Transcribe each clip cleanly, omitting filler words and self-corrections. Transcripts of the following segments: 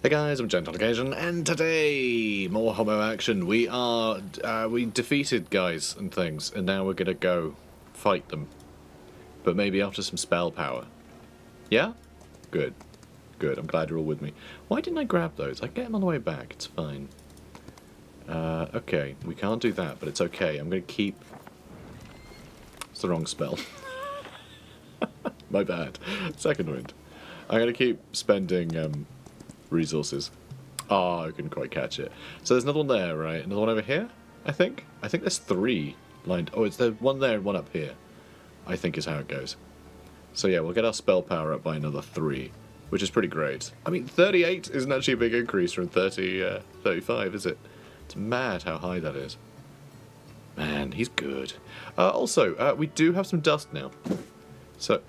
Hey guys, I'm Gentle Occasion, and today, more homo action. We defeated guys and things, and now we're gonna go fight them. But maybe after some spell power. Yeah? Good. Good, I'm glad you're all with me. Why didn't I grab those? I can get them on the way back, it's fine. Okay, we can't do that, but it's okay. I'm gonna keep... It's the wrong spell. My bad. Second wind. I'm gonna keep spending, resources. Oh, I couldn't quite catch it. So there's another one there, right? Another one over here, I think? I think there's three lined... Oh, it's the one there and one up here, I think is how it goes. So yeah, we'll get our spell power up by another 3, which is pretty great. I mean, 38 isn't actually a big increase from 35, is it? It's mad how high that is. Man, he's good. Also, we do have some dust now. So...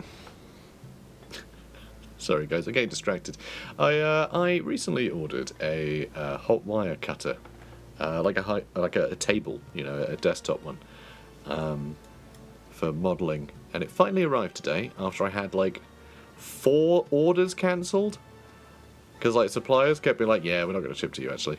Sorry guys, I'm getting distracted. I recently ordered a hot wire cutter, like a table, you know, a desktop one, for modelling, and it finally arrived today after I had like 4 orders cancelled, because like suppliers kept being like, yeah, we're not going to ship to you actually,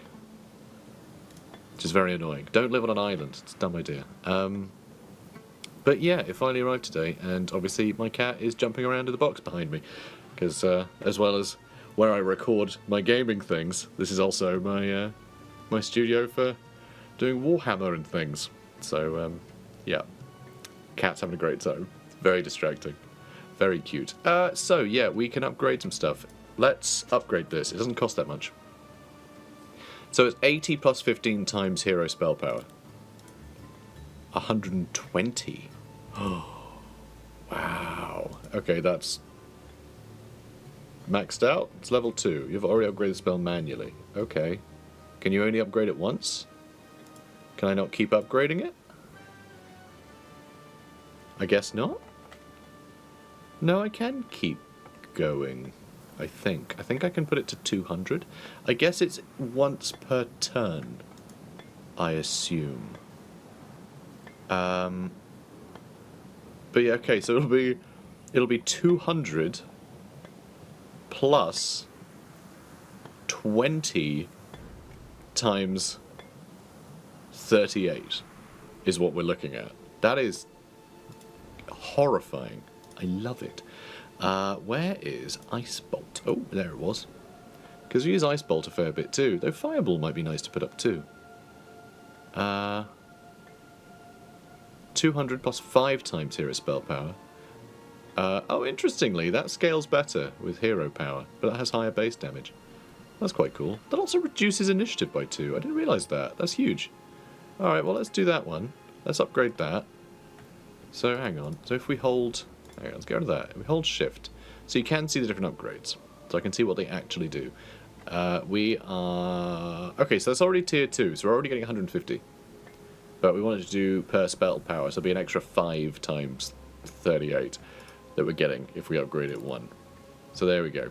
which is very annoying. Don't live on an island; it's a dumb idea. But yeah, it finally arrived today, and obviously my cat is jumping around in the box behind me. Because, as well as where I record my gaming things, this is also my my studio for doing Warhammer and things. So, yeah. Cat's having a great time. Very distracting. Very cute. So, yeah, we can upgrade some stuff. Let's upgrade this. It doesn't cost that much. So it's 80 plus 15 times hero spell power. 120. Oh, wow. Okay, that's... maxed out? It's level 2. You've already upgraded the spell manually. Okay. Can you only upgrade it once? Can I not keep upgrading it? I guess not? No, I can keep going, I think. I think I can put it to 200. I guess it's once per turn, I assume. But yeah, okay, so it'll be 200... plus 20 times 38 is what we're looking at. That is horrifying. I love it. Where is Ice Bolt? Oh, there it was. Because we use Ice Bolt a fair bit too, though Fireball might be nice to put up too. 200 plus 5 times hero spell power. Oh, interestingly, that scales better with hero power, but that has higher base damage. That's quite cool. That also reduces initiative by 2. I didn't realise that. That's huge. Alright, well, let's do that one. Let's upgrade that. So, hang on. So if we hold... Hang on, let's get rid of that. If we hold shift, so you can see the different upgrades. So I can see what they actually do. We are... Okay, so that's already tier 2, so we're already getting 150. But we wanted to do per spell power, so it'll be an extra 5 times 38. That we're getting if we upgrade it 1. So there we go.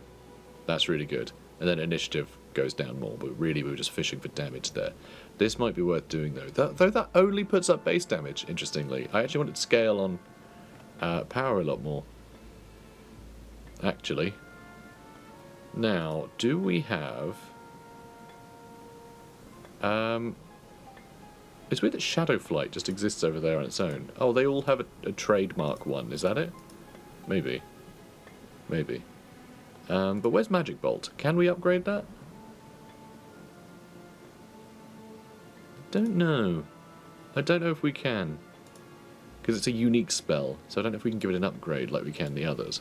That's really good. And then initiative goes down more, but really we were just fishing for damage there. This might be worth doing though. Though that only puts up base damage, interestingly. I actually wanted to scale on power a lot more. Actually. Now, do we have... It's weird that Shadow Flight just exists over there on its own. Oh, they all have a trademark one, is that it? Maybe. Maybe. But where's Magic Bolt? Can we upgrade that? Don't know. I don't know if we can. Because it's a unique spell, so I don't know if we can give it an upgrade like we can the others.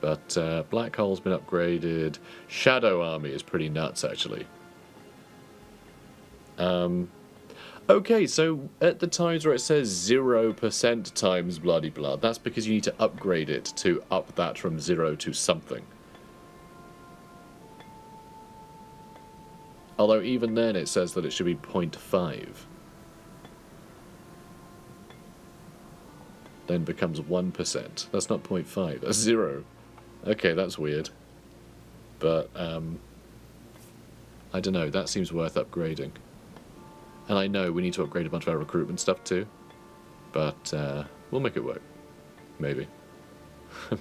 But Black Hole's been upgraded. Shadow Army is pretty nuts, actually. Okay, so at the times where it says 0% times bloody blood, that's because you need to upgrade it to up that from 0 to something. Although even then it says that it should be 0.5. Then becomes 1%. That's not 0.5, that's 0. Okay, that's weird. But, I don't know, that seems worth upgrading. And I know we need to upgrade a bunch of our recruitment stuff too. But, we'll make it work. Maybe.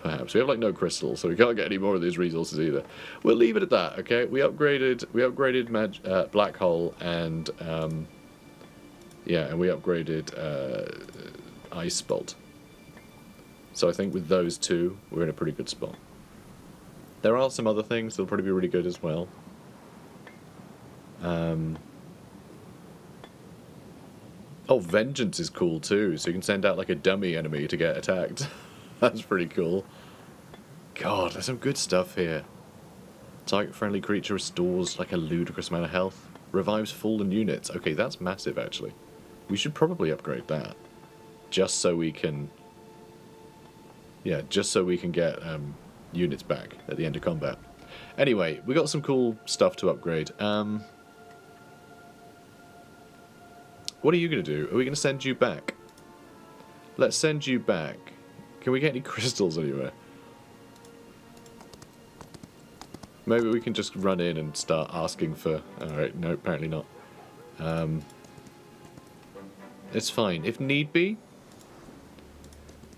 Perhaps. We have like no crystals, so we can't get any more of these resources either. We'll leave it at that, okay? We upgraded Black Hole and yeah, and we upgraded Ice Bolt. So I think with those two, we're in a pretty good spot. There are some other things that'll probably be really good as well. Oh, Vengeance is cool too, so you can send out like a dummy enemy to get attacked. That's pretty cool. God, there's some good stuff here. Target-friendly creature restores like a ludicrous amount of health. Revives fallen units. Okay, that's massive actually. We should probably upgrade that. Just so we can... Yeah, just so we can get units back at the end of combat. Anyway, we got some cool stuff to upgrade. What are you going to do? Are we going to send you back? Let's send you back. Can we get any crystals anywhere? Maybe we can just run in and start asking for... Alright, no, apparently not. It's fine. If need be,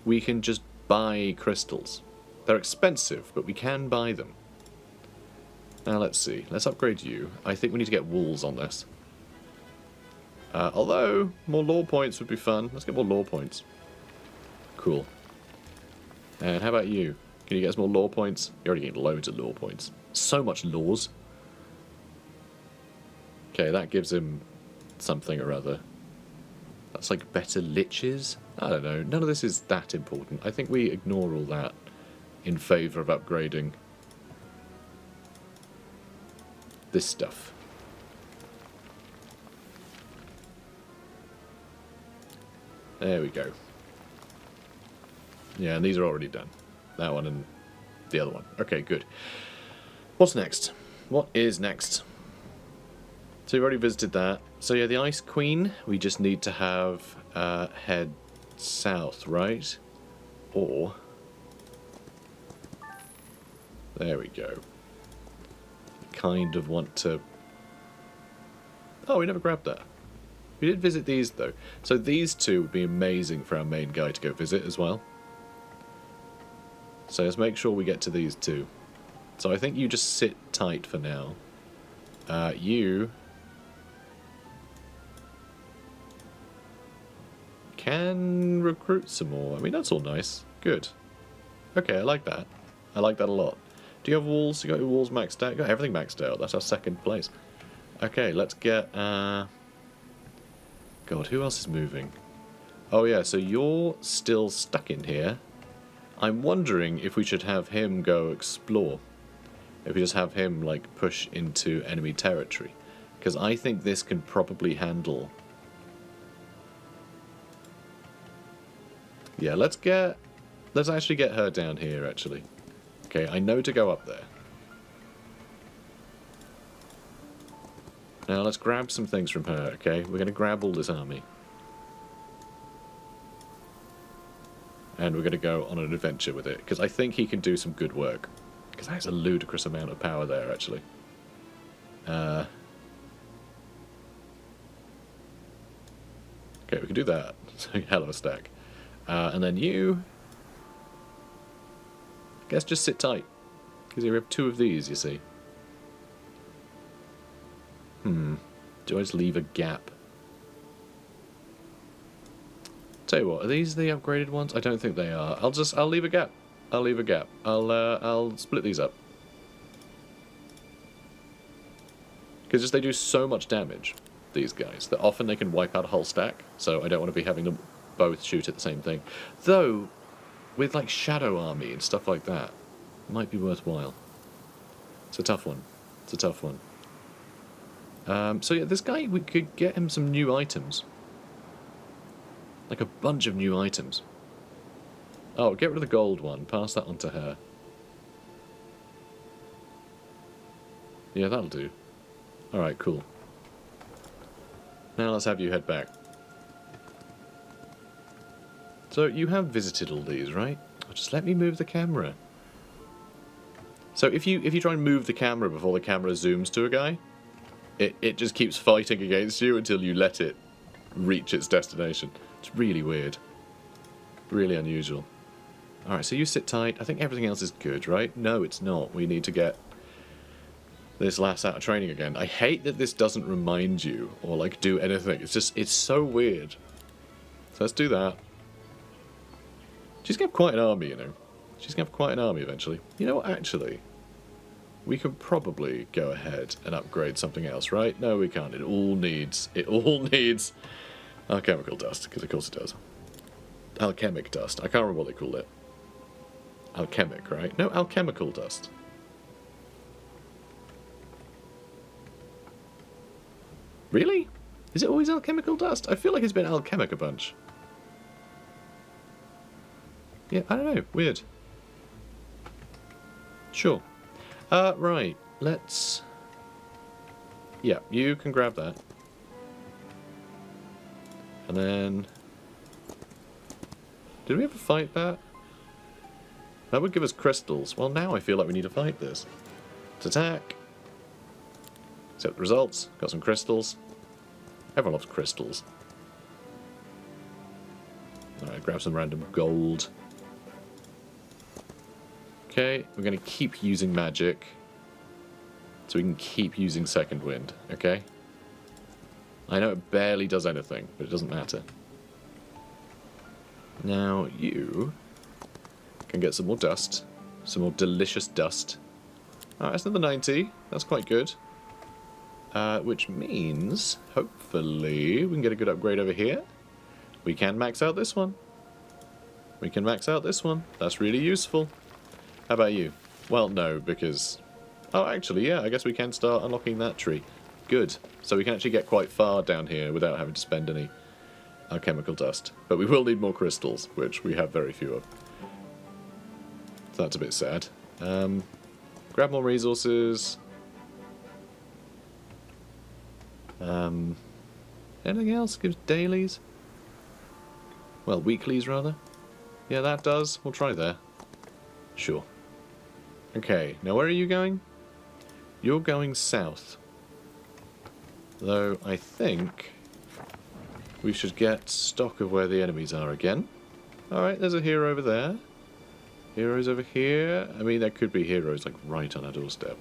we can just buy crystals. They're expensive, but we can buy them. Now, let's see. Let's upgrade you. I think we need to get walls on this. Although, more lore points would be fun. Let's get more lore points. Cool. And how about you? Can you get us more lore points? You're already getting loads of lore points. So much laws. Okay, that gives him something or other. That's like better liches? I don't know. None of this is that important. I think we ignore all that in favour of upgrading this stuff. There we go. Yeah, and these are already done. That one and the other one. Okay, good. What's next? What is next? So we've already visited that. So yeah, the Ice Queen, we just need to have head south, right? Or... There we go. Kind of want to... Oh, we never grabbed that. We did visit these, though. So these two would be amazing for our main guy to go visit as well. So let's make sure we get to these two. So I think you just sit tight for now. You... can recruit some more. I mean, that's all nice. Good. Okay, I like that. I like that a lot. Do you have walls? You got your walls maxed out? You got everything maxed out. That's our second place. Okay, let's get... God, who else is moving? Oh yeah, so you're still stuck in here. I'm wondering if we should have him go explore. If we just have him, like, push into enemy territory. Because I think this can probably handle... Yeah, let's actually get her down here, actually. Okay, I know to go up there. Now let's grab some things from her, okay? We're going to grab all this army. And we're going to go on an adventure with it, because I think he can do some good work. Because that's a ludicrous amount of power there, actually. Okay, we can do that. It's a hell of a stack. And then you... I guess just sit tight. Because you have two of these, you see. Do I just leave a gap? Tell you what, are these the upgraded ones? I don't think they are. I'll leave a gap. I'll leave a gap. I'll split these up. Because just they do so much damage, these guys, that often they can wipe out a whole stack. So I don't want to be having them both shoot at the same thing. Though, with like Shadow Army and stuff like that, it might be worthwhile. It's a tough one. It's a tough one. So yeah, this guy, we could get him some new items. Like a bunch of new items. Oh, get rid of the gold one. Pass that on to her. Yeah, that'll do. Alright, cool. Now let's have you head back. So you have visited all these, right? Oh, just let me move the camera. So if you try and move the camera before the camera zooms to a guy, it just keeps fighting against you until you let it reach its destination. It's really weird. Really unusual. Alright, so you sit tight. I think everything else is good, right? No, it's not. We need to get this lass out of training again. I hate that this doesn't remind you or, like, do anything. It's just, it's so weird. So let's do that. She's going to have quite an army, you know. She's going to have quite an army eventually. You know what, actually? We could probably go ahead and upgrade something else, right? No, we can't. It all needs alchemical dust, because of course it does. Alchemic dust. I can't remember what they called it. Alchemic, right? No, alchemical dust. Really? Is it always alchemical dust? I feel like it's been alchemic a bunch. Yeah, I don't know. Weird. Sure. Right. Let's... Yeah, you can grab that. And then... Did we ever fight that? That would give us crystals. Well, now I feel like we need to fight this. Let's attack. Accept the results. Got some crystals. Everyone loves crystals. Alright, grab some random gold. Okay, we're going to keep using magic. So we can keep using second wind, okay? I know it barely does anything, but it doesn't matter. Now you can get some more dust. Some more delicious dust. Alright, that's another 90. That's quite good. Which means, hopefully, we can get a good upgrade over here. We can max out this one. We can max out this one. That's really useful. How about you? Well, no, because... Oh, actually, yeah, I guess we can start unlocking that tree. Good. So we can actually get quite far down here without having to spend any alchemical dust. But we will need more crystals, which we have very few of. So that's a bit sad. Grab more resources. Anything else? Gives dailies? Well, weeklies, rather. Yeah, that does. We'll try there. Sure. Okay, now where are you going? You're going south. Though, I think we should get stock of where the enemies are again. Alright, there's a hero over there. Heroes over here. I mean, there could be heroes, like, right on our doorstep.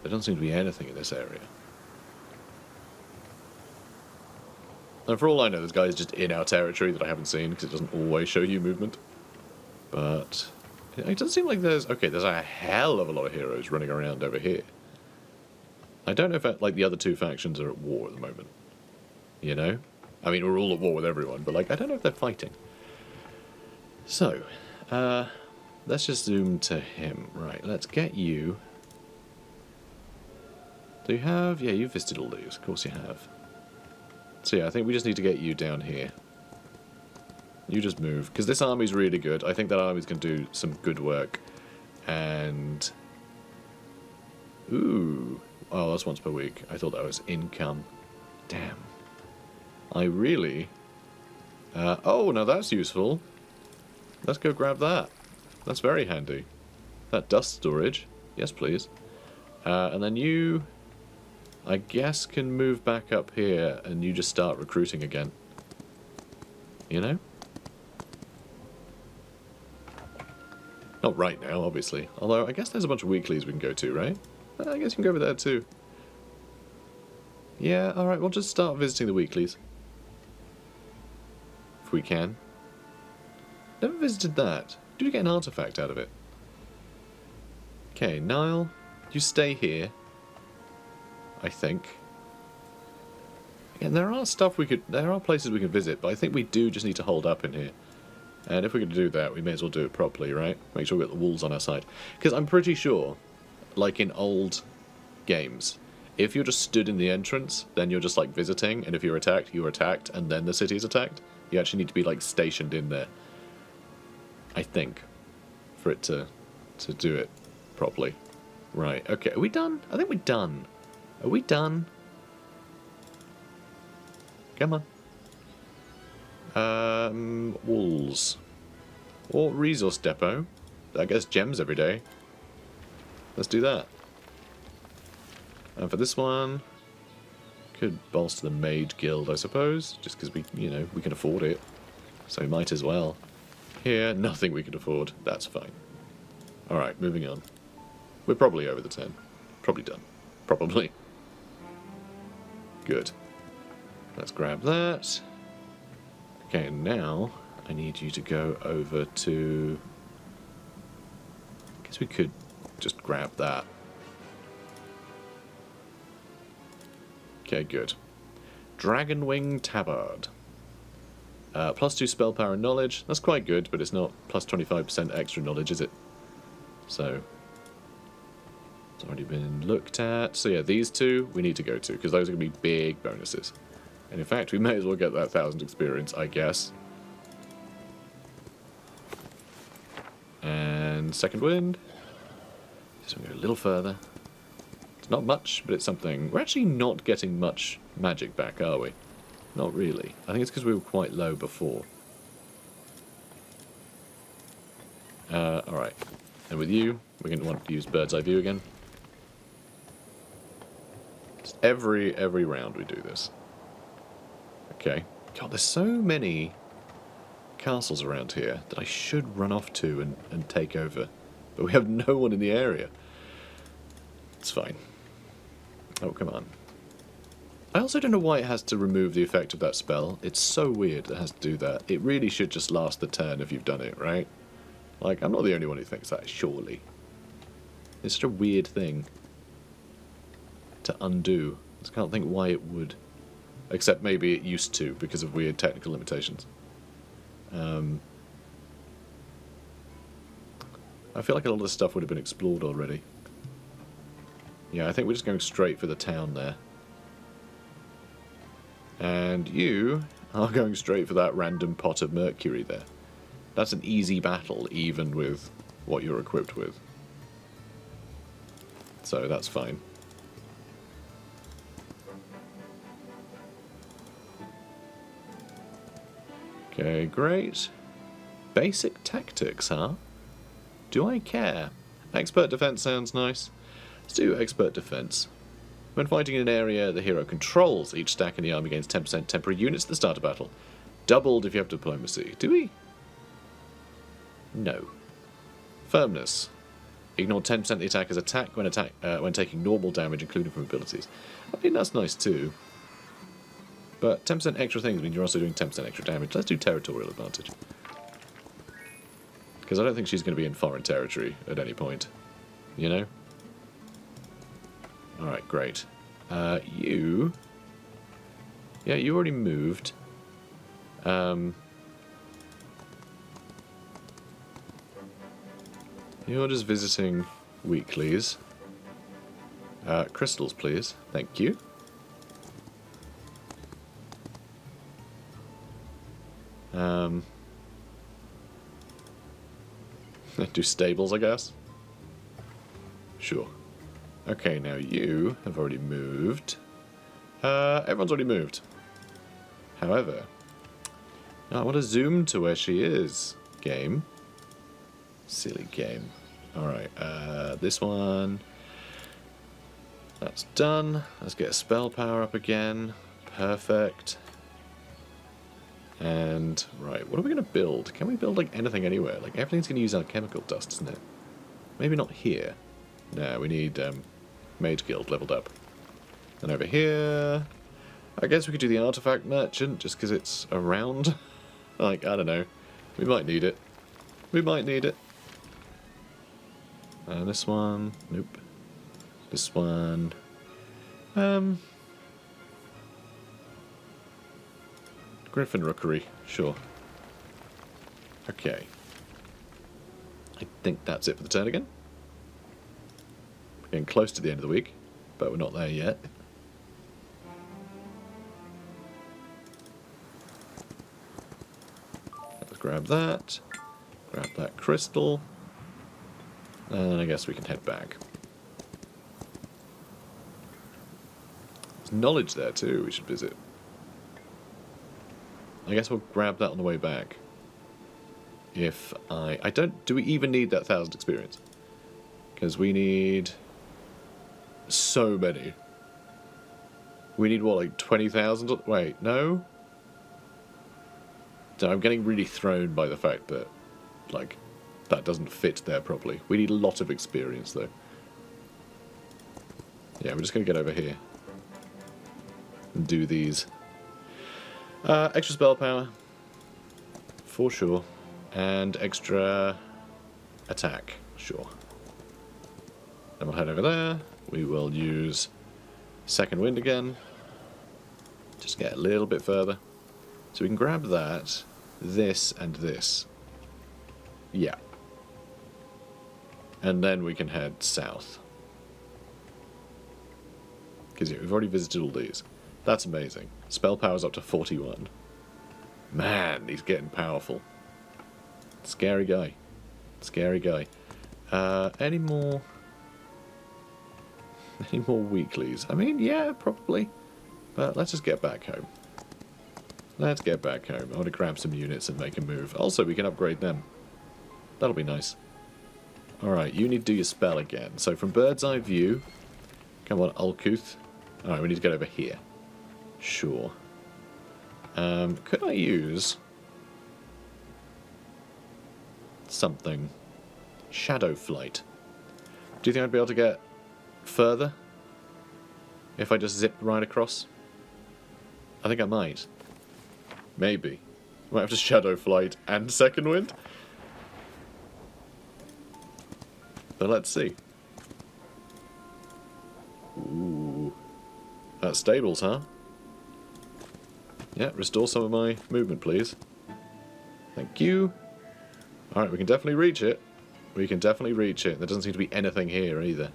There doesn't seem to be anything in this area. And for all I know, this guy is just in our territory that I haven't seen, because it doesn't always show you movement. But it doesn't seem like there's... Okay, there's a hell of a lot of heroes running around over here. I don't know if, like, the other two factions are at war at the moment. You know? I mean, we're all at war with everyone, but, like, I don't know if they're fighting. So, let's just zoom to him. Right, let's get you... Do you have... Yeah, you've visited all these. Of course you have. So yeah, I think we just need to get you down here. You just move. Because this army's really good. I think that army's can do some good work. And... Ooh. Oh, that's once per week. I thought that was income. Damn. I really... oh, now that's useful. Let's go grab that. That's very handy. That dust storage. Yes, please. And then you... I guess can move back up here and you just start recruiting again. You know? Not right now, obviously. Although, I guess there's a bunch of weeklies we can go to, right? I guess you can go over there too. Yeah, alright, we'll just start visiting the weeklies. If we can. Never visited that. Do we get an artifact out of it? Okay, Nile, you stay here. I think. Again, there are places we can visit, but I think we do just need to hold up in here. And if we're going to do that, we may as well do it properly, right? Make sure we get the walls on our side. Because I'm pretty sure, like in old games, if you're just stood in the entrance, then you're just like visiting, and if you're attacked, and then the city is attacked. You actually need to be like stationed in there. I think. For it to do it properly. Right, okay, are we done? I think we're done. Are we done? Come on. Walls. Or resource depot. I guess gems every day. Let's do that. And for this one, could bolster the Mage Guild, I suppose. Just because we can afford it. So we might as well. Here, nothing we could afford. That's fine. Alright, moving on. We're probably over the 10. Probably done. Probably. Good. Let's grab that. Okay, now I need you to go over to... I guess we could just grab that. Okay, good. Dragonwing Tabard. +2 spell power and knowledge. That's quite good, but it's not plus 25% extra knowledge, is it? So, it's already been looked at. So yeah, these two we need to go to, because those are going to be big bonuses. And in fact, we may as well get that 1,000 experience, I guess. And second wind. Just going to go a little further. It's not much, but it's something. We're actually not getting much magic back, are we? Not really. I think it's because we were quite low before. Alright. And with you, we're going to want to use bird's eye view again. Just every round we do this. Okay. God, there's so many castles around here that I should run off to and take over. But we have no one in the area. It's fine. Oh, come on. I also don't know why it has to remove the effect of that spell. It's so weird that it has to do that. It really should just last the turn if you've done it, right? Like, I'm not the only one who thinks that, surely. It's such a weird thing to undo. I just can't think why it would. Except maybe it used to, because of weird technical limitations. I feel like a lot of this stuff would have been explored already. Yeah, I think we're just going straight for the town there. And you are going straight for that random pot of mercury there. That's an easy battle, even with what you're equipped with. So that's fine. Okay, great. Basic tactics, huh? Do I care? Expert defense sounds nice. Let's do expert defense. When fighting in an area the hero controls, each stack in the army gains 10% temporary units at the start of battle. Doubled if you have diplomacy. Do we? No. Firmness. Ignore 10% of the attacker's attack when taking normal damage, including from abilities. I mean, that's nice too. But 10% extra things mean you're also doing 10% extra damage. Let's do territorial advantage. Because I don't think she's going to be in foreign territory at any point. You know? Alright, great. You... Yeah, you already moved. You're just visiting weeklies. Crystals, please. Thank you. Do stables, I guess? Sure. Okay, now you have already moved. Everyone's already moved. However, I want to zoom to where she is. Game. Silly game. Alright, this one. That's done. Let's get a spell power up again. Perfect. And, right, what are we going to build? Can we build, like, anything anywhere? Like, everything's going to use alchemical dust, isn't it? Maybe not here. No, we need, Mage Guild leveled up. And over here... I guess we could do the Artifact Merchant, just because it's around. Like, I don't know. We might need it. We might need it. This one... Nope. This one... Griffin Rookery, sure. Okay. I think that's it for the turn again. We're getting close to the end of the week, but we're not there yet. Let's grab that crystal, and I guess we can head back. There's knowledge there too, we should visit. I guess we'll grab that on the way back. If I don't... Do we even need that 1,000 experience? Because we need... so many. We need, what, like 20,000? Wait, no? So I'm getting really thrown by the fact that like, that doesn't fit there properly. We need a lot of experience, though. Yeah, we're just going to get over here and do these. Extra spell power, for sure, and extra attack, sure. Then we'll head over there. We will use second wind again. Just get a little bit further. So we can grab that, this, and this. Yeah. And then we can head south. Because yeah, we've already visited all these. That's amazing. Spell power's up to 41. Man, he's getting powerful. Scary guy. Scary guy. Any more weeklies? I mean, yeah, probably. But let's just get back home. Let's get back home. I want to grab some units and make a move. Also, we can upgrade them. That'll be nice. Alright, you need to do your spell again. So from bird's eye view... Come on, Ulkuth. Alright, we need to get over here. Sure. Could I use... something? Shadow Flight. Do you think I'd be able to get further? If I just zip right across? I think I might. Maybe. Might have to Shadow Flight and Second Wind. But let's see. Ooh. That's stables, huh? Yeah, restore some of my movement, please. Thank you. Alright, we can definitely reach it. We can definitely reach it. There doesn't seem to be anything here either.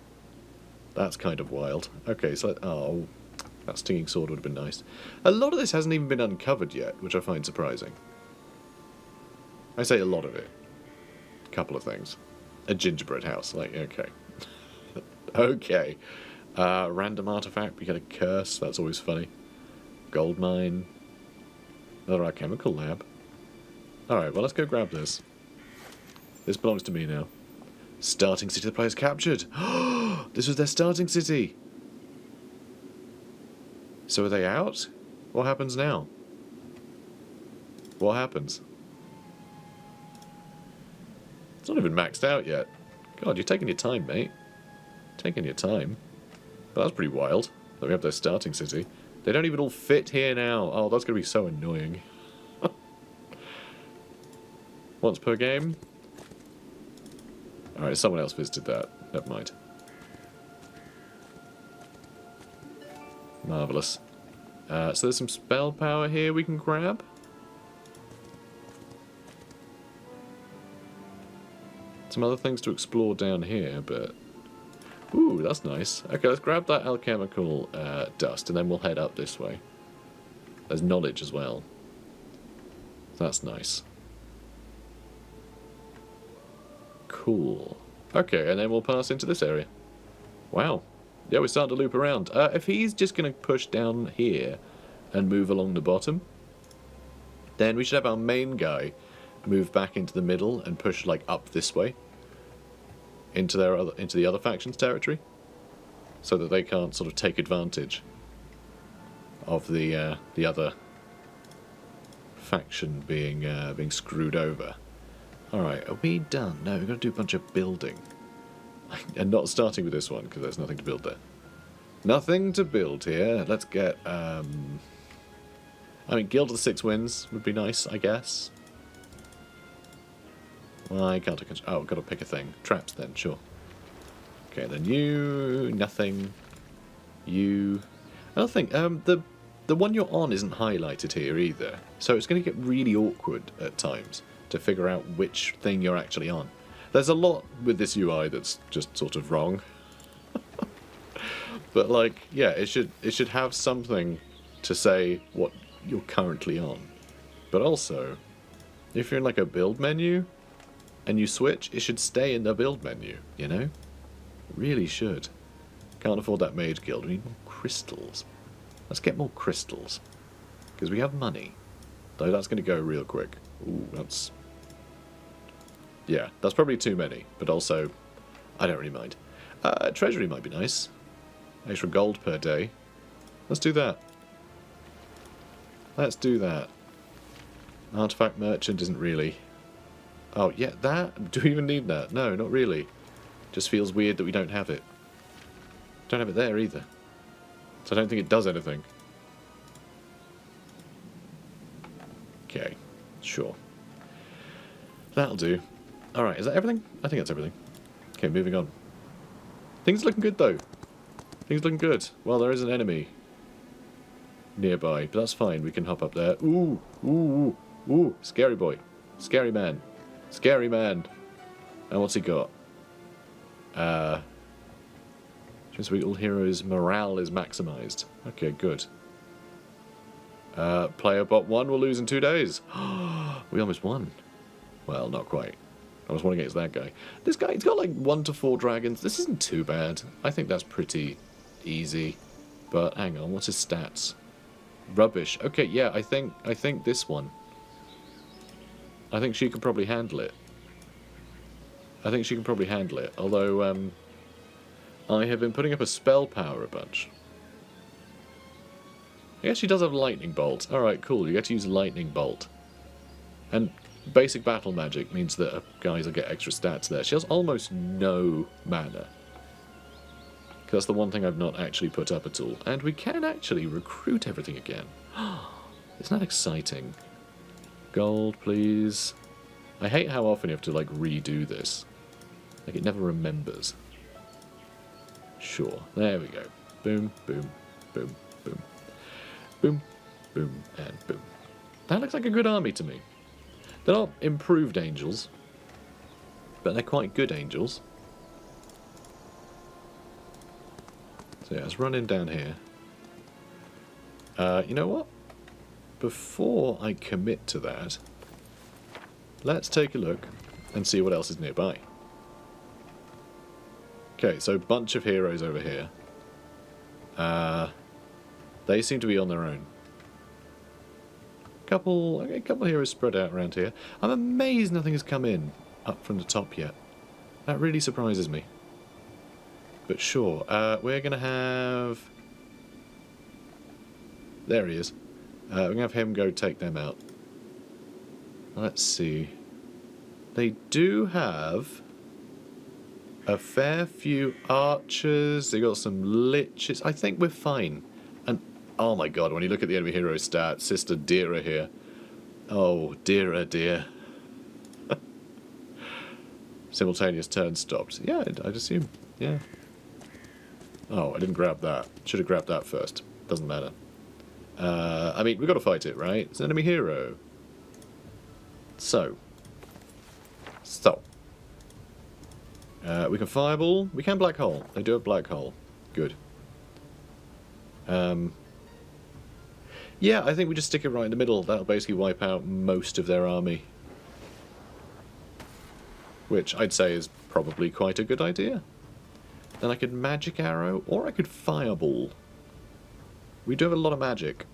That's kind of wild. Okay, so... oh, that stinging sword would have been nice. A lot of this hasn't even been uncovered yet, which I find surprising. I say a lot of it. A couple of things. A gingerbread house, like, okay. Okay. Random artifact, we get a curse, that's always funny. Gold mine. Another alchemical lab. Alright, well, let's go grab this. This belongs to me now. Starting city the players captured. This was their starting city. So are they out? What happens now? What happens? It's not even maxed out yet. God, you're taking your time, mate. Taking your time. But that's pretty wild that we have their starting city. They don't even all fit here now. Oh, that's going to be so annoying. Once per game? Alright, someone else visited that. Never mind. Marvellous. So there's some spell power here we can grab. Some other things to explore down here, but... ooh, that's nice. Okay, let's grab that alchemical dust, and then we'll head up this way. There's knowledge as well. That's nice. Cool. Okay, and then we'll pass into this area. Wow. Yeah, we're starting to loop around. If he's just going to push down here and move along the bottom, then we should have our main guy move back into the middle and push, like, up this way. Into the other faction's territory. So that they can't sort of take advantage of the other faction being screwed over. Alright, are we done? No, we've got to do a bunch of building. And not starting with this one, because there's nothing to build there. Nothing to build here. Let's get, I mean, Guild of the Six Winds would be nice, I guess. Why can't I... oh, I've got to pick a thing. Traps, then, sure. Okay, then you... nothing. You... another thing, the one you're on isn't highlighted here either. So it's going to get really awkward at times to figure out which thing you're actually on. There's a lot with this UI that's just sort of wrong. But, like, yeah, it should have something to say what you're currently on. But also, if you're in, like, a build menu and you switch, it should stay in the build menu, you know? It really should. Can't afford that mage guild. We need more crystals. Let's get more crystals. Because we have money. Though that's going to go real quick. Ooh, that's... yeah, that's probably too many. But also, I don't really mind. Treasury might be nice. Extra gold per day. Let's do that. Let's do that. Artifact merchant isn't really Oh, yeah, that? Do we even need that? No, not really. Just feels weird that we don't have it. Don't have it there either. So I don't think it does anything. Okay, sure. That'll do. Alright, is that everything? I think that's everything. Okay, moving on. Things looking good, though. Things looking good. Well, there is an enemy nearby, but that's fine. We can hop up there. Ooh, ooh, ooh, ooh. Scary boy. Scary man. Scary man. And what's he got? Since we all heroes' morale is maximized. Okay, good. Player bot 1 will lose in 2 days. We almost won. Well, not quite. I was one against that guy. This guy, he's got like 1 to 4 dragons. This isn't too bad. I think that's pretty easy. But hang on, what's his stats? Rubbish. Okay, yeah, I think this one. I think she could probably handle it. I think she can probably handle it. Although, I have been putting up a spell power a bunch. I guess she does have lightning bolt. Alright, cool. You get to use lightning bolt. And basic battle magic means that guys will get extra stats there. She has almost no mana. That's the one thing I've not actually put up at all. And we can actually recruit everything again. Isn't that exciting? Gold, please. I hate how often you have to, like, redo this. Like, it never remembers. Sure. There we go. Boom, boom, boom, boom. Boom, boom, and boom. That looks like a good army to me. They're not improved angels, but they're quite good angels. So yeah, let's run in down here. You know what? Before I commit to that, let's take a look and see what else is nearby. Okay, so bunch of heroes over here. They seem to be on their own. Couple heroes spread out around here. I'm amazed nothing has come in up from the top yet. That really surprises me. But sure, we're going to have... There he is. We're going to have him go take them out. Let's see. They do have a fair few archers. They got some liches. I think we're fine. And oh my god, when you look at the enemy hero stat, Sister Dira here. Oh, Dira, dear. Simultaneous turn stopped. Yeah, I'd assume. Yeah. Oh, I didn't grab that. Should have grabbed that first. Doesn't matter. I mean, we've got to fight it, right? It's an enemy hero. So. We can fireball. We can black hole. They do have black hole. Good. Yeah, I think we just stick it right in the middle. That'll basically wipe out most of their army. Which I'd say is probably quite a good idea. Then I could magic arrow, or I could fireball. We do have a lot of magic.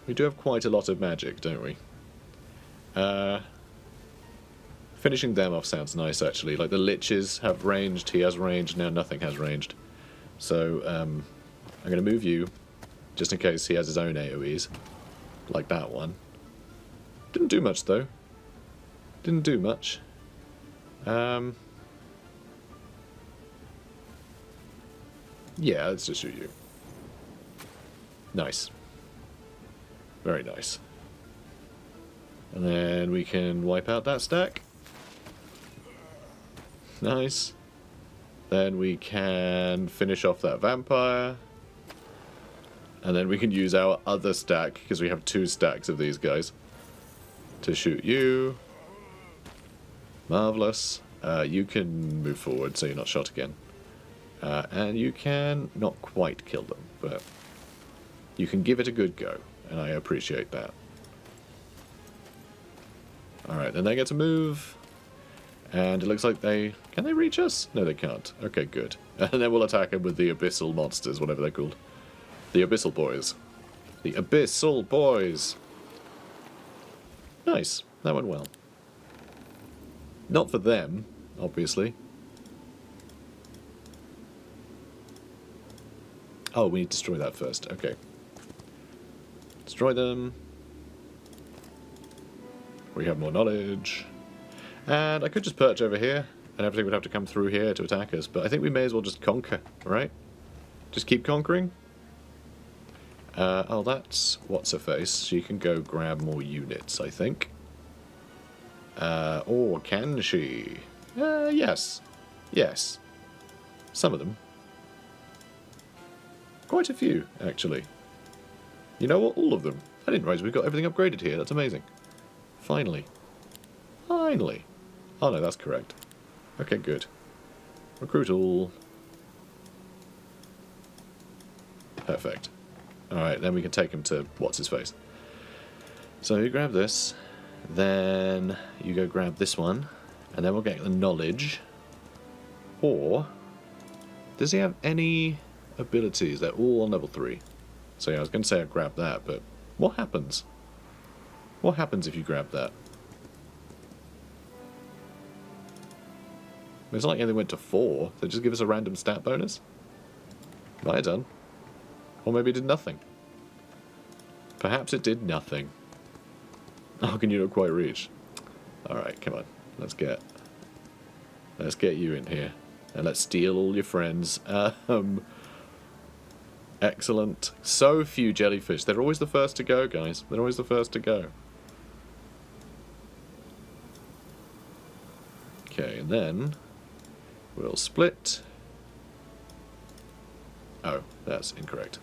We do have quite a lot of magic, don't we? Finishing them off sounds nice, actually. Like, the liches have ranged, he has ranged, now nothing has ranged. So, I'm going to move you, just in case he has his own AoEs. Like that one. Didn't do much, though. Didn't do much. Yeah, let's just shoot you. Nice. Very nice. And then we can wipe out that stack. Nice. Then we can finish off that vampire. And then we can use our other stack, because we have 2 stacks of these guys, to shoot you. Marvellous. You can move forward so you're not shot again. And you can not quite kill them, but you can give it a good go, and I appreciate that. Alright, then they get to move. And it looks like they... Can they reach us? No, they can't. Okay, good. And then we'll attack them with the Abyssal Monsters, whatever they're called. The Abyssal Boys. The Abyssal Boys! Nice. That went well. Not for them, obviously. Oh, we need to destroy that first. Okay. Destroy them. We have more knowledge. And I could just perch over here, and everything would have to come through here to attack us, but I think we may as well just conquer, right? Just keep conquering. Oh, that's what's-her-face. She can go grab more units, I think. Or can she? Yes. Yes. Some of them. Quite a few, actually. You know what? All of them. I didn't realize we got everything upgraded here. That's amazing. Finally. Finally. Oh no, that's correct. Okay, good. Recruit all. Perfect. Alright, then we can take him to what's-his-face. So you grab this, then you go grab this one, and then we'll get the knowledge. Or, does he have any abilities? They're all on level 3. So yeah, I was going to say I'd grab that, but what happens? What happens if you grab that? It's not like they went to 4. They just give us a random stat bonus? Might have done. Or maybe it did nothing. Perhaps it did nothing. How can you not quite reach? Alright, come on. Let's get you in here. And let's steal all your friends. Excellent. So few jellyfish. They're always the first to go, guys. They're always the first to go. Okay, and then we'll split. Oh, that's incorrect.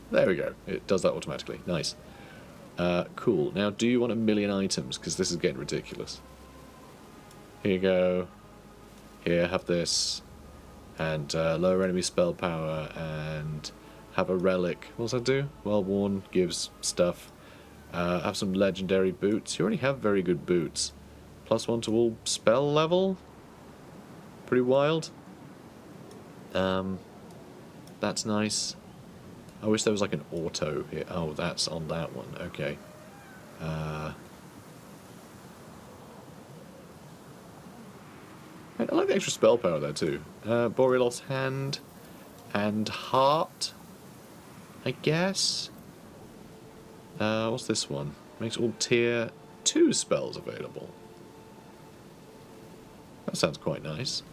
There we go. It does that automatically. Nice. Cool. Now, do you want 1,000,000 items? Because this is getting ridiculous. Here you go. Here, have this. And lower enemy spell power. And have a relic. What does that do? Well worn gives stuff. Have some legendary boots. You already have very good boots. +1 to all spell level. Pretty wild. That's nice. I wish there was like an auto here. Oh, that's on that one. Okay. I like the extra spell power there too. Borealos Hand and Heart, I guess. What's this one? Makes all tier 2 spells available. That sounds quite nice.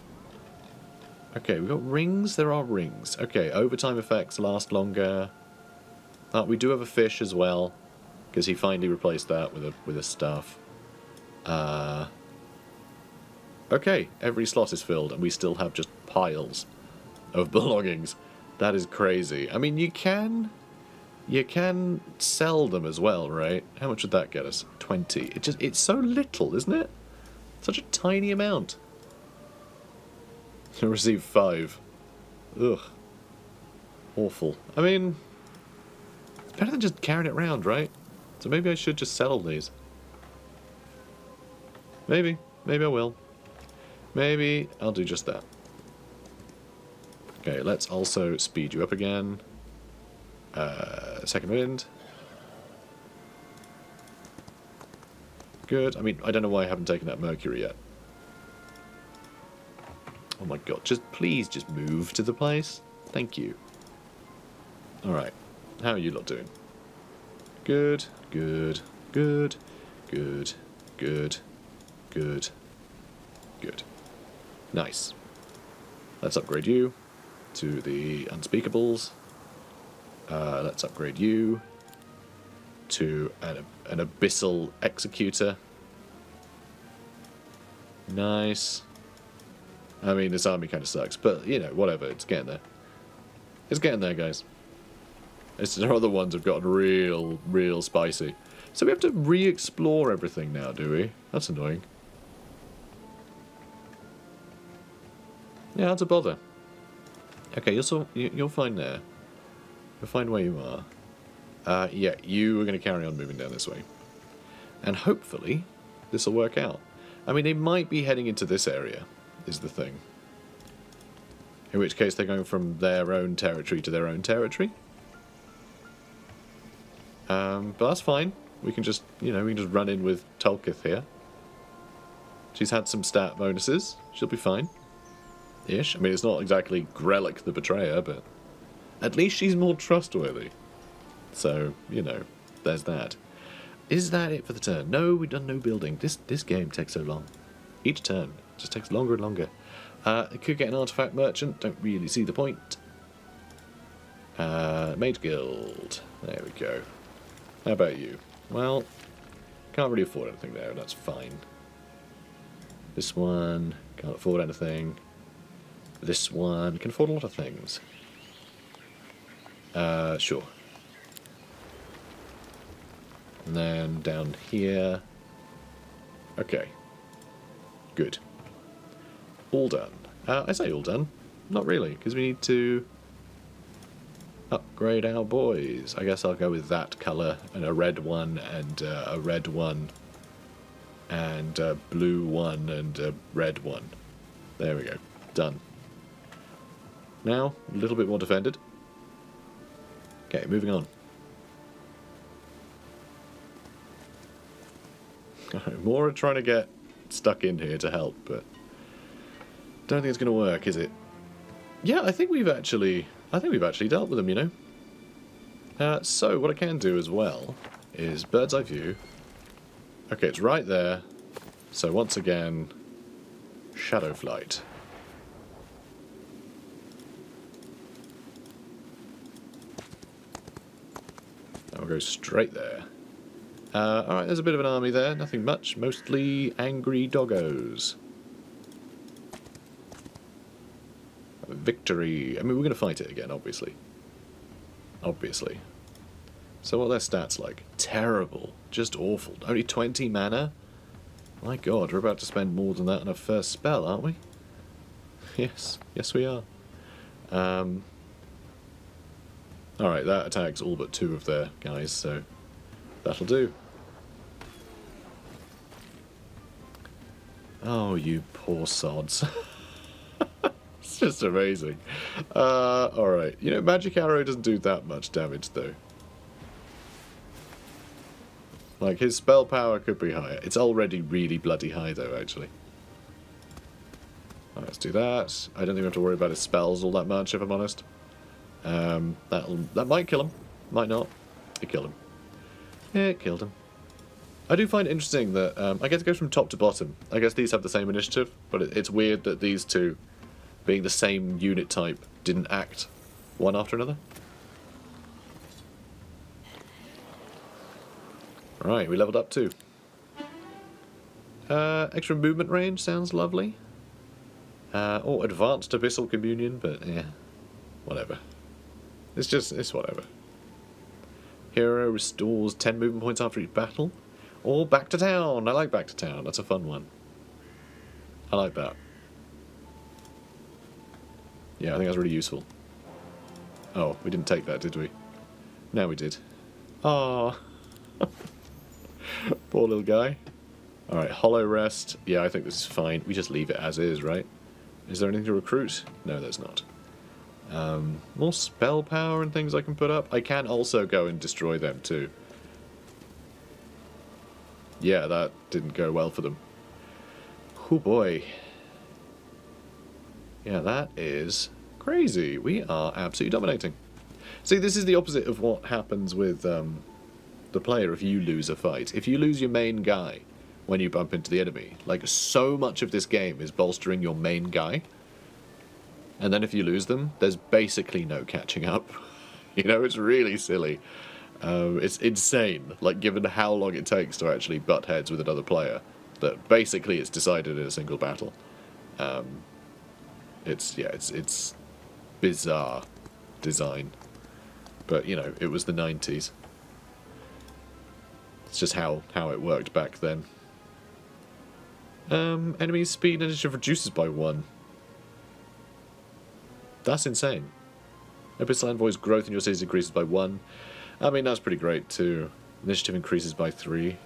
Okay, we've got rings. There are rings. Okay, overtime effects last longer. We do have a fish as well, because he finally replaced that with a staff. Okay, every slot is filled, and we still have just piles of belongings. That is crazy. I mean, you can sell them as well, right? How much would that get us? 20. It's so little, isn't it? Such a tiny amount. Receive 5. Ugh. Awful. I mean, it's better than just carrying it around, right? So maybe I should just sell all these. Maybe. Maybe I will. Maybe I'll do just that. Okay, let's also speed you up again. Second wind. Good. I mean, I don't know why I haven't taken that Mercury yet. Oh my god, please just move to the place. Thank you. Alright, how are you lot doing? Good, good, good, good, good, good, good. Nice. Let's upgrade you to the Unspeakables. Let's upgrade you to an Abyssal Executor. Nice. I mean, this army kind of sucks, but, you know, whatever, it's getting there. It's getting there, guys. There are other ones have gotten real spicy. So we have to re-explore everything now, do we? That's annoying. Yeah, that's a bother. Okay, you'll find there. You'll find where you are. Yeah, you are going to carry on moving down this way. And hopefully, this will work out. I mean, they might be heading into this area, is the thing. In which case they're going from their own territory to their own territory. But that's fine. We can just, we can just run in with Tulkith here. She's had some stat bonuses. She'll be fine. Ish. I mean, it's not exactly Grelic the Betrayer, but at least she's more trustworthy. So, there's that. Is that it for the turn? No, we've done no building. This game takes so long. Each turn just takes longer and longer. It could get an artifact merchant. Don't really see the point. Mage Guild. There we go. How about you? Well, can't really afford anything there. That's fine. This one can't afford anything. This one can afford a lot of things. Sure. And then down here. Okay. Good. All done. I say all done. Not really, because we need to upgrade our boys. I guess I'll go with that colour, and a red one, and a red one, and a blue one, and a red one. There we go. Done. Now, a little bit more defended. Okay, moving on. More trying to get stuck in here to help, but don't think it's going to work, is it? Yeah, I think we've actually dealt with them, you know. So what I can do as well is bird's eye view. Okay, it's right there. So once again, shadow flight. And we'll go straight there. Alright, there's a bit of an army there, nothing much, mostly angry doggos. Victory. I mean, we're going to fight it again, obviously. Obviously. So what are their stats like? Terrible. Just awful. Only 20 mana? My god, we're about to spend more than that on our first spell, aren't we? Yes. Yes, we are. Alright, that attacks all but 2 of their guys, so that'll do. Oh, you poor sods. It's just amazing. Alright, you know, Magic Arrow doesn't do that much damage, though. Like, his spell power could be higher. It's already really bloody high, though, actually. Alright, let's do that. I don't think we have to worry about his spells all that much, if I'm honest. That might kill him. Might not. It killed him. It killed him. I do find it interesting that I guess it goes from top to bottom. I guess these have the same initiative, but it's weird that these two, being the same unit type, didn't act one after another. Right, we leveled up too. Extra movement range sounds lovely. Or advanced abyssal communion, but yeah, whatever. It's whatever. Hero restores 10 movement points after each battle. Or back to town. I like back to town. That's a fun one. I like that. Yeah, I think that's really useful. Oh, we didn't take that, did we? No, we did. Ah, poor little guy. Alright, Hollow Rest. Yeah, I think this is fine. We just leave it as is, right? Is there anything to recruit? No, there's not. More spell power and things I can put up. I can also go and destroy them too. Yeah, that didn't go well for them. Oh boy. Yeah, that is crazy. We are absolutely dominating. See, this is the opposite of what happens with the player if you lose a fight. If you lose your main guy when you bump into the enemy, like, so much of this game is bolstering your main guy. And then if you lose them, there's basically no catching up. You know, it's really silly. It's insane, like, given how long it takes to actually butt heads with another player, that basically it's decided in a single battle. It's bizarre design. But, you know, it was the 90s. It's just how it worked back then. Enemy speed initiative reduces by 1. That's insane. Abyssal Envoy's growth in your cities increases by 1. I mean, that's pretty great too. Initiative increases by 3.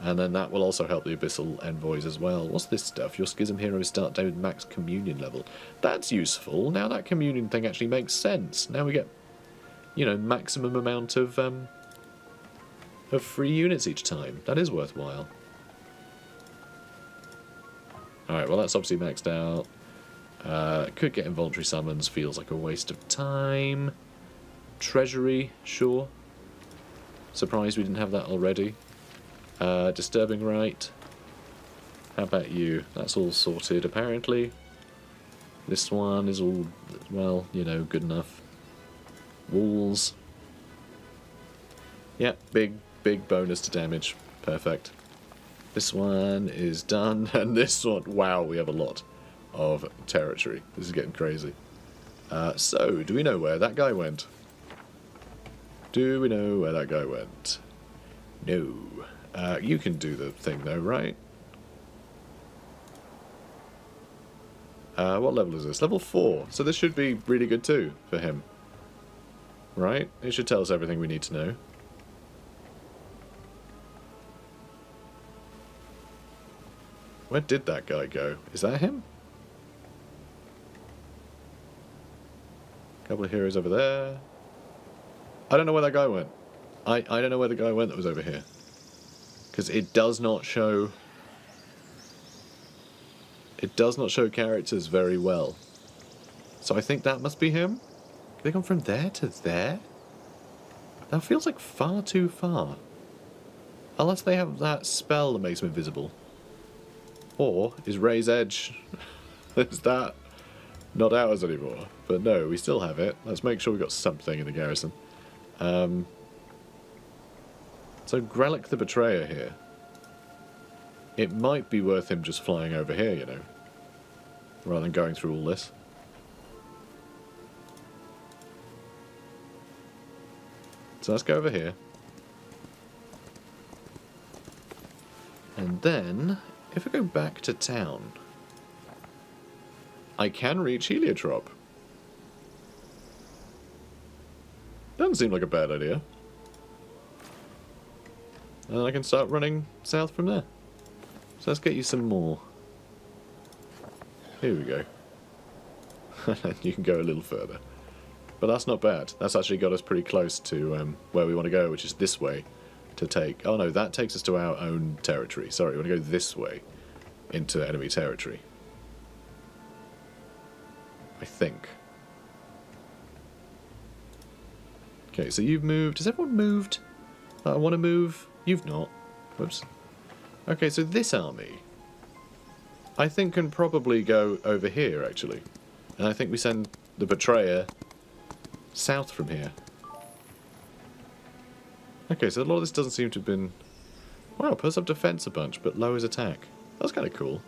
And then that will also help the Abyssal Envoys as well. What's this stuff? Your Schism heroes start day with max communion level. That's useful. Now that communion thing actually makes sense. Now we get, you know, maximum amount of free units each time. That is worthwhile. Alright, well that's obviously maxed out. Could get involuntary summons, feels like a waste of time. Treasury, sure. Surprised we didn't have that already. Disturbing right. How about you? That's all sorted, apparently. This one is all, well, you know, good enough. Walls. Yep, big bonus to damage. Perfect. This one is done, and this one, wow, we have a lot of territory. This is getting crazy. So, do we know where that guy went? Do we know where that guy went? No. You can do the thing though, right? What level is this? Level 4. So this should be really good too for him. Right? It should tell us everything we need to know. Where did that guy go? Is that him? Couple of heroes over there. I don't know where that guy went. I don't know where the guy went that was over here. Because it does not show... It does not show characters very well. So I think that must be him. Have they gone from there to there? That feels like far too far. Unless they have that spell that makes them invisible. Or is Ray's Edge... is that not ours anymore? But no, we still have it. Let's make sure we've got something in the garrison. So Grelic the Betrayer here. It might be worth him just flying over here, you know. Rather than going through all this. So let's go over here. And then, if I go back to town, I can reach Heliotrop. Doesn't seem like a bad idea. And I can start running south from there. So let's get you some more. Here we go. You can go a little further. But that's not bad. That's actually got us pretty close to where we want to go, which is this way to take... Oh no, that takes us to our own territory. Sorry, we want to go this way into enemy territory. I think. Okay, so you've moved. Has everyone moved? I want to move. You've not. Whoops. Okay, so this army, I think can probably go over here, actually. And I think we send the Betrayer south from here. Okay, so a lot of this doesn't seem to have been... Wow, puts up defense a bunch, but lowers attack. That's kind of cool.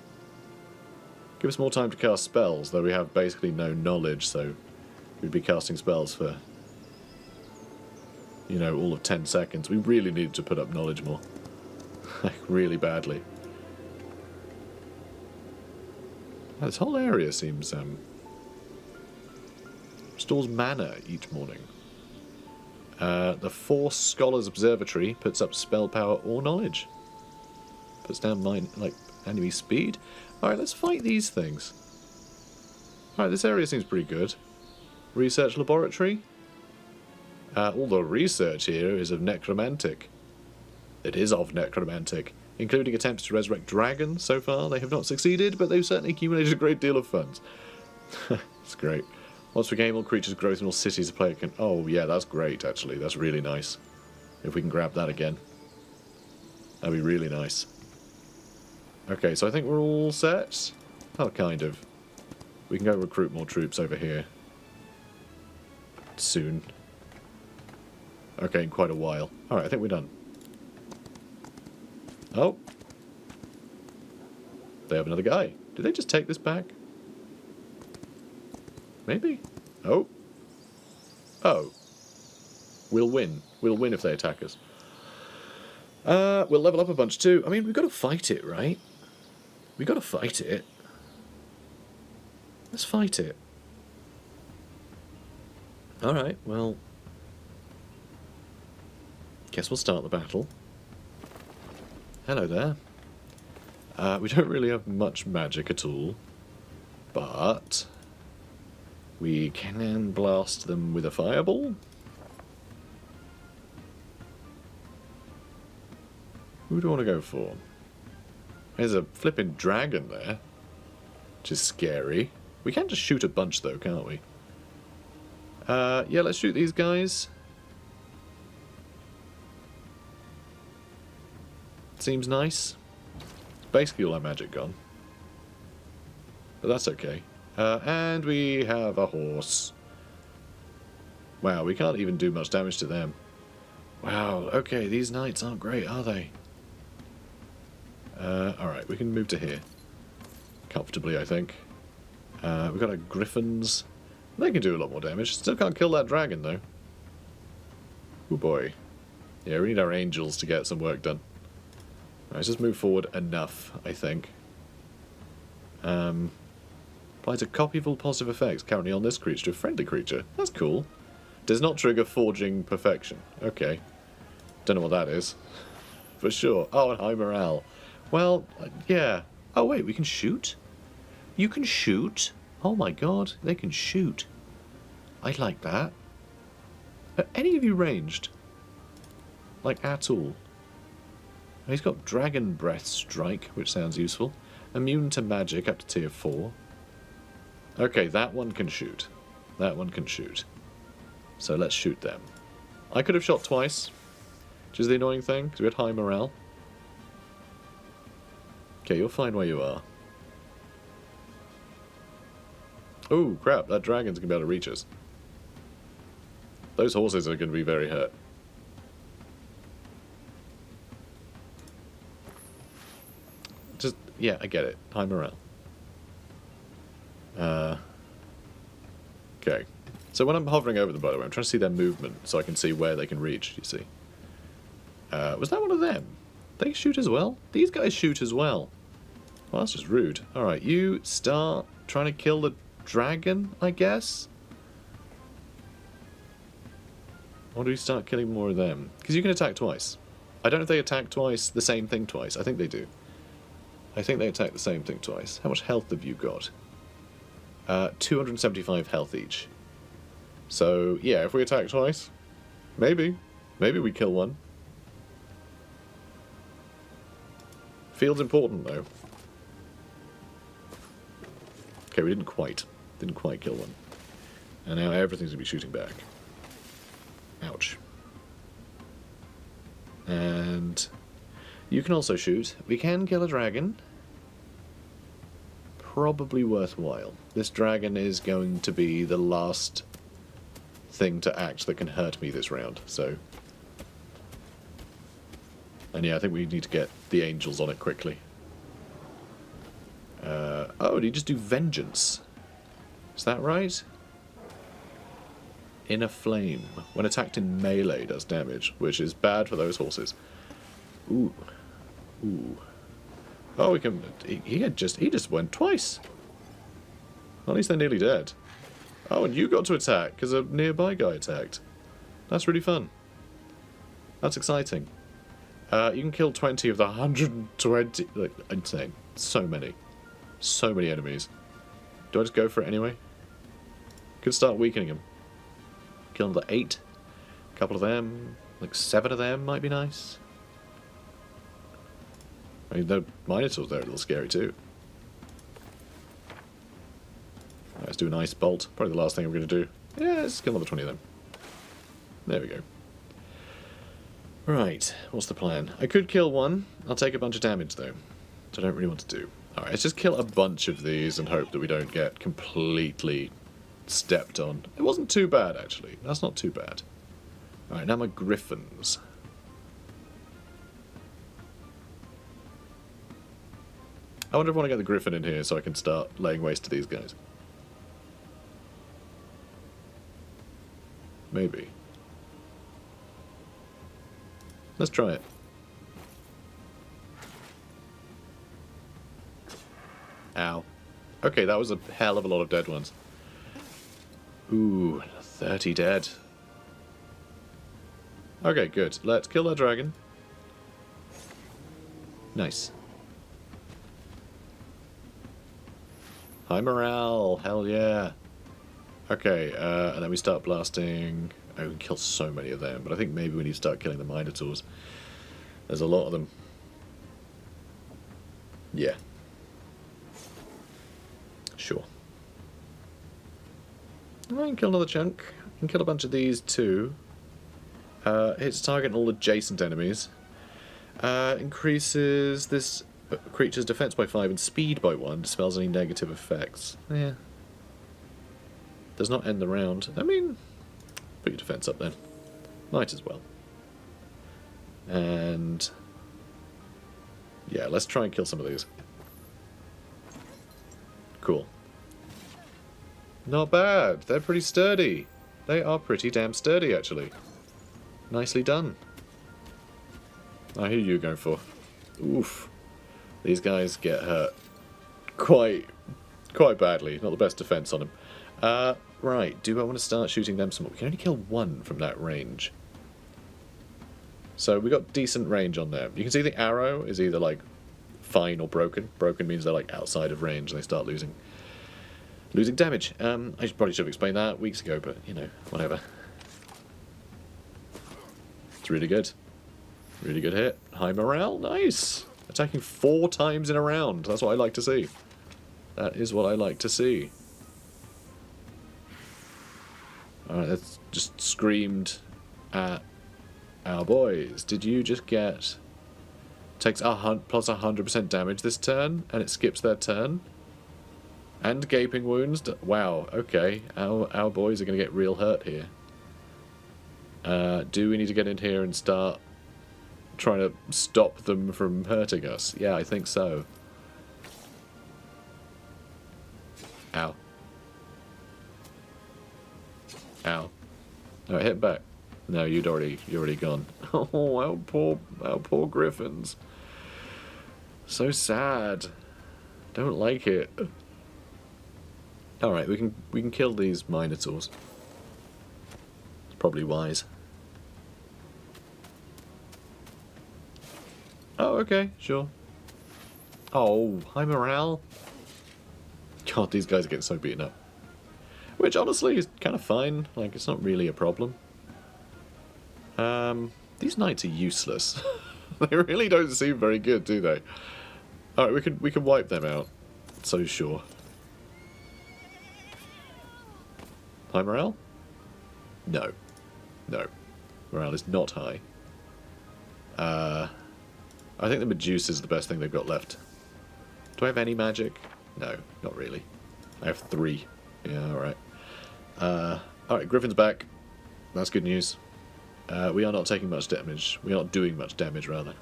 Give us more time to cast spells, though we have basically no knowledge, so we'd be casting spells for, you know, all of 10 seconds. We really need to put up knowledge more. Like, really badly. This whole area seems, restores mana each morning. The Force Scholars Observatory puts up spell power or knowledge. Puts down enemy speed. Alright, let's fight these things. Alright, this area seems pretty good. Research Laboratory. All the research here is of necromantic. It is of necromantic, including attempts to resurrect dragons. So far, they have not succeeded, but they've certainly accumulated a great deal of funds. That's great. Once per game, all creatures' growth in all cities a player can... Oh, yeah, that's great, actually. That's really nice. If we can grab that again. That'd be really nice. Okay, so I think we're all set. Oh, kind of. We can go recruit more troops over here. Soon. Okay, in quite a while. Alright, I think we're done. Oh. They have another guy. Did they just take this back? Maybe? Oh. Oh. We'll win. We'll win if they attack us. We'll level up a bunch too. I mean, we've got to fight it, right? We've got to fight it. Let's fight it. Alright, well... Guess we'll start the battle. Hello there. We don't really have much magic at all. But... we can blast them with a fireball. Who do I want to go for? There's a flipping dragon there, which is scary. We can just shoot a bunch though, can't we? Yeah, let's shoot these guys. seems nice. Basically all our magic gone. But that's okay. And we have a horse. Wow, we can't even do much damage to them. Wow, okay, these knights aren't great, are they? Alright, we can move to here. Comfortably, I think. We've got our griffins. They can do a lot more damage. Still can't kill that dragon, though. Oh boy. Yeah, we need our angels to get some work done. Alright, let's just move forward enough, I think. Applies a copy of all positive effects currently on this creature to a friendly creature. That's cool. Does not trigger forging perfection. Okay. Don't know what that is. For sure. Oh, and high morale. Well, yeah. Oh, wait, we can shoot? You can shoot? Oh my god, they can shoot. I like that. Are any of you ranged? Like, at all? He's got Dragon Breath Strike, which sounds useful. Immune to magic up to tier 4. Okay, that one can shoot. That one can shoot. So let's shoot them. I could have shot twice, which is the annoying thing, because we had high morale. Okay, you're fine where you are. Oh, crap, that dragon's going to be able to reach us. Those horses are going to be very hurt. Just, yeah, I get it. High morale. Okay. So when I'm hovering over them, by the way, I'm trying to see their movement so I can see where they can reach, you see. Was that one of them? They shoot as well? These guys shoot as well. Well, that's just rude. Alright, you start trying to kill the dragon, I guess? Or do we start killing more of them? Because you can attack twice. I don't know if they attack twice, the same thing twice. I think they do. I think they attack the same thing twice. How much health have you got? 275 health each. So, yeah, if we attack twice, maybe. Maybe we kill one. Field's important, though. Okay, we didn't quite kill one. And now everything's going to be shooting back. Ouch. And you can also shoot. We can kill a dragon. Probably worthwhile. This dragon is going to be the last thing to act that can hurt me this round, so... And yeah, I think we need to get the angels on it quickly. Oh, did he just do vengeance? Is that right? Inner flame. When attacked in melee does damage, which is bad for those horses. Ooh. Ooh. Oh, we can... He just went twice. At least they're nearly dead. Oh, and you got to attack because a nearby guy attacked. That's really fun. That's exciting. You can kill 20 of the 120... Like, insane. So many. So many enemies. Do I just go for it anyway? Could start weakening them. Kill another 8. A couple of them. Like 7 of them might be nice. I mean, the Minotaurs there are a little scary too. Right, let's do an ice bolt. Probably the last thing we're going to do. Yeah, let's kill another 20 of them. There we go. Right, what's the plan? I could kill one. I'll take a bunch of damage though. Which I don't really want to do. Alright, let's just kill a bunch of these and hope that we don't get completely stepped on. It wasn't too bad actually. That's not too bad. Alright, now my griffins. I wonder if I want to get the griffin in here so I can start laying waste to these guys. Maybe. Let's try it. Ow. Okay, that was a hell of a lot of dead ones. Ooh, 30 dead. Okay, good. Let's kill that dragon. Nice. High morale, hell yeah. Okay, and then we start blasting. Oh, we can kill so many of them, but I think maybe we need to start killing the Minotaurs. There's a lot of them. Yeah. Sure. I can kill another chunk. I can kill a bunch of these too. Hits target and all adjacent enemies. Increases this creature's defense by 5 and speed by 1. Dispels any negative effects. Yeah. Does not end the round. I mean, put your defense up then. Might as well. And yeah, let's try and kill some of these. Cool. Not bad. They're pretty sturdy. They are pretty damn sturdy, actually. Nicely done. Now, who are you going for? Oof. These guys get hurt quite badly. Not the best defense on them. Right. Do I want to start shooting them some more? We can only kill one from that range. So we got decent range on them. You can see the arrow is either like fine or broken. Broken means they're like outside of range and they start losing damage. I probably should have explained that weeks ago, but you know, whatever. It's really good. Really good hit. High morale. Nice. Attacking 4 times in a round. That's what I like to see. That is what I like to see. Alright, that's just screamed at our boys. Did you just get... Takes plus 100% damage this turn, and it skips their turn? And gaping wounds? Wow, okay. Our boys are going to get real hurt here. Do we need to get in here and start trying to stop them from hurting us? Yeah, I think so. Ow. Ow. No, hit back. No, you're already gone. Oh, our poor griffins. So sad. Don't like it. All right, we can kill these minotaurs. It's probably wise. Oh, okay, sure. Oh, high morale. God, these guys are getting so beaten up. Which, honestly, is kind of fine. Like, it's not really a problem. These knights are useless. They really don't seem very good, do they? Alright, we can wipe them out. So sure. High morale? No. No. Morale is not high. I think the Medusa is the best thing they've got left. Do I have any magic? No, not really. I have 3. Yeah, alright. Alright, Griffin's back. That's good news. We are not taking much damage. We are not doing much damage, rather.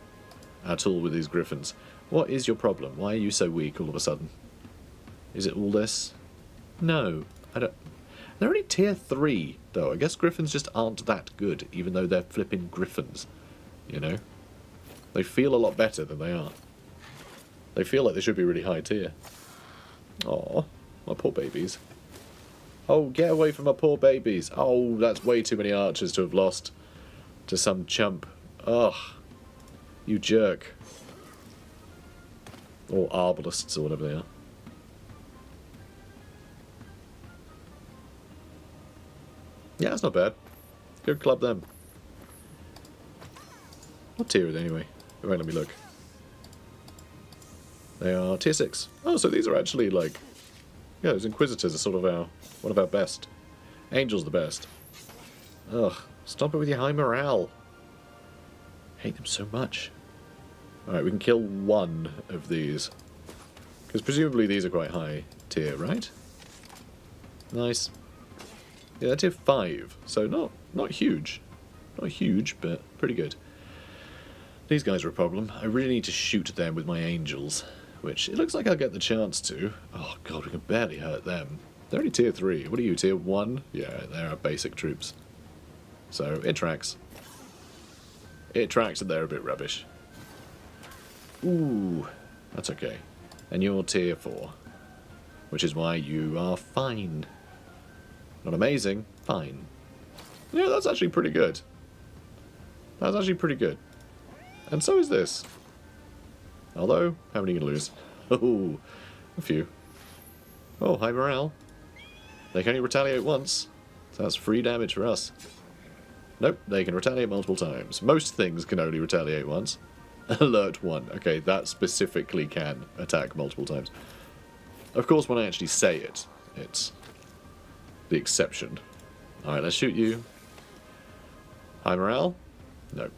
At all with these Griffins. What is your problem? Why are you so weak all of a sudden? Is it all this? No, I don't... They're only tier 3, though. I guess Griffins just aren't that good, even though they're flipping Griffins. You know? They feel a lot better than they are. They feel like they should be really high tier. Aw, my poor babies. Oh, get away from my poor babies. Oh, that's way too many archers to have lost to some chump. Ugh. You jerk. Or arbalists, or whatever they are. Yeah, that's not bad. Go club them. What tier are they anyway? Wait, let me look. They are tier 6. Oh, so these are actually like... Yeah, those Inquisitors are sort of one of our best. Angel's the best. Ugh, stop it with your high morale. I hate them so much. Alright, we can kill 1 of these. Because presumably these are quite high tier, right? Nice. Yeah, they're tier 5, so not huge. Not huge, but pretty good. These guys are a problem. I really need to shoot them with my angels, which it looks like I'll get the chance to. Oh god, we can barely hurt them. They're only tier 3. What are you, tier 1? Yeah, they're our basic troops. So, it tracks. It tracks and they're a bit rubbish. Ooh, that's okay. And you're tier 4, which is why you are fine. Not amazing, fine. Yeah, that's actually pretty good. That's actually pretty good. And so is this. Although, how many are you going to lose? Oh, a few. Oh, high morale. They can only retaliate once, so that's free damage for us. Nope, they can retaliate multiple times. Most things can only retaliate once. Alert 1. Okay, that specifically can attack multiple times. Of course, when I actually say it, it's the exception. Alright, let's shoot you. High morale? No.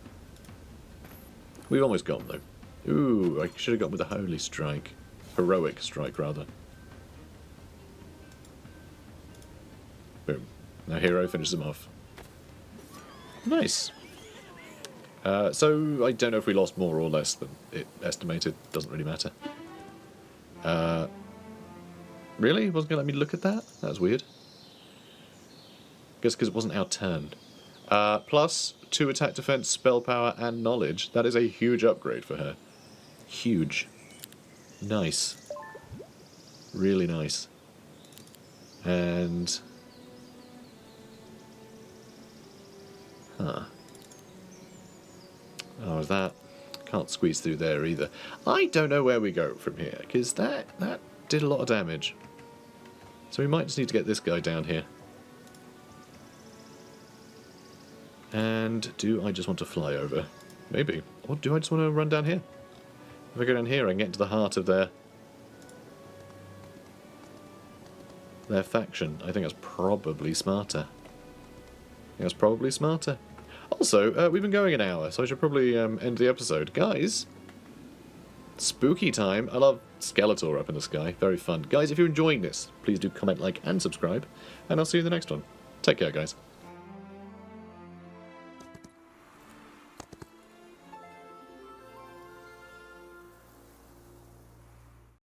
We've almost got them, though. Ooh, I should have gone with the Holy Strike. Heroic Strike, rather. Boom. Now Hero finishes him off. Nice. So, I don't know if we lost more or less than it estimated. Doesn't really matter. Really? Wasn't going to let me look at that? That was weird. Guess because it wasn't our turn. Plus 2 attack, defense, spell power, and knowledge. That is a huge upgrade for her. Huge. Nice. Really nice. And... Huh. Oh, is that... Can't squeeze through there either. I don't know where we go from here, because that did a lot of damage. So we might just need to get this guy down here. And do I just want to fly over? Maybe. Or do I just want to run down here? If I go down here, I can get into the heart of their faction. I think that's probably smarter. Also, we've been going an hour, so I should probably end the episode. Guys, spooky time. I love Skeletor up in the sky. Very fun. Guys, if you're enjoying this, please do comment, like, and subscribe. And I'll see you in the next one. Take care, guys.